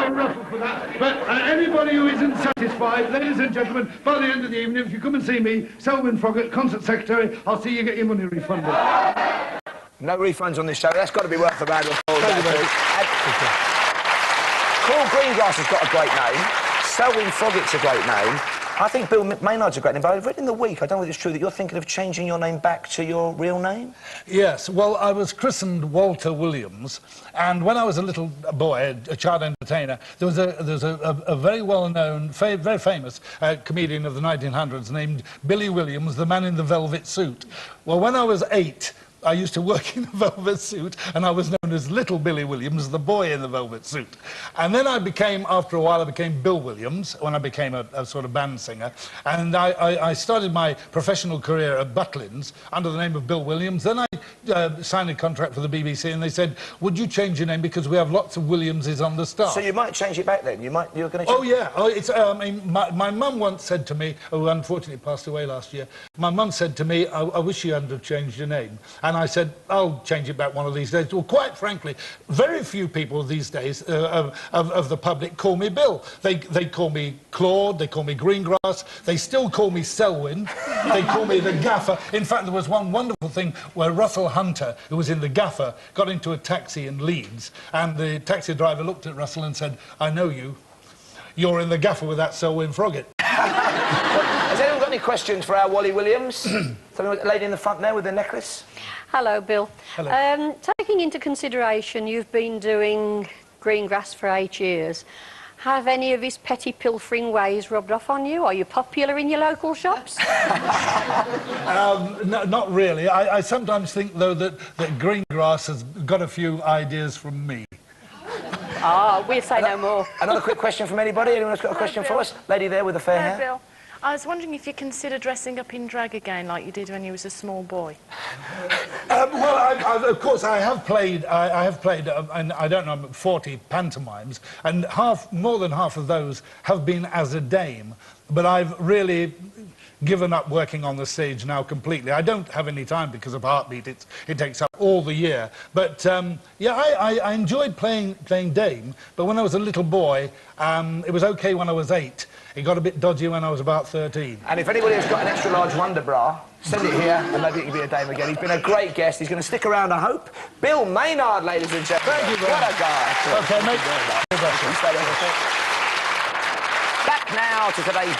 a ruffle for that. But anybody who isn't satisfied, ladies and gentlemen, by the end of the evening, if you come and see me, Selwyn Froggatt, concert secretary, I'll see you get your money refunded. No refunds on this show. That's got to be worth a round of applause. Paul Greengrass has got a great name. Selwyn Froggatt's a great name. I think Bill Maynard's a great name, but I've read in the week, I don't know if it's true, that you're thinking of changing your name back to your real name? Yes, well, I was christened Walter Williams, and when I was a little boy, a child entertainer, there was a very well-known, very famous comedian of the 1900s named Billy Williams, the man in the velvet suit. Well, when I was 8, I used to work in a velvet suit, and I was known as Little Billy Williams, the boy in the velvet suit. And then I became, after a while, I became Bill Williams, when I became a sort of band singer. And I started my professional career at Butlins under the name of Bill Williams. Then I signed a contract for the BBC, and they said, would you change your name, because we have lots of Williamses on the staff. So you might change it back then? You're going to change... Oh, yeah. Oh, it's, I mean, my mum once said to me, who unfortunately passed away last year, my mum said to me, I wish you hadn't have changed your name. And I said, I'll change it back one of these days. Well, quite frankly, very few people these days of the public call me Bill. They call me Claude, they call me Greengrass, they still call me Selwyn, they call me the Gaffer. In fact, there was one wonderful thing where Russell Hunter, who was in the Gaffer, got into a taxi in Leeds, and the taxi driver looked at Russell and said, I know you. You're in the Gaffer with that Selwyn Froggatt. Has anyone got any questions for our Wally Williams? The lady in the front there with the necklace. Hello, Bill. Hello. Taking into consideration you've been doing Greengrass for 8 years, have any of his petty pilfering ways rubbed off on you? Are you popular in your local shops? No, not really. I sometimes think, though, that Greengrass has got a few ideas from me. Ah, we'll say no more. Another quick question from anybody? Anyone else got a question for us? Lady there with the fair hair. Bill. I was wondering if you consider dressing up in drag again, like you did when you was a small boy. Well, of course, I have played, and I don't know, 40 pantomimes, and more than half of those have been as a dame. But I've really given up working on the stage now completely. I don't have any time because of Heartbeat. It takes up all the year. But yeah, I enjoyed playing dame. But when I was a little boy, it was okay when I was 8. It got a bit dodgy when I was about 13. And if anybody has got an extra large Wonder Bra, send it here, and maybe it can be a dame again. He's been a great guest. He's going to stick around, I hope. Bill Maynard, ladies and gentlemen. Thank you very much. What a guy. Okay, mate. Back now to today's...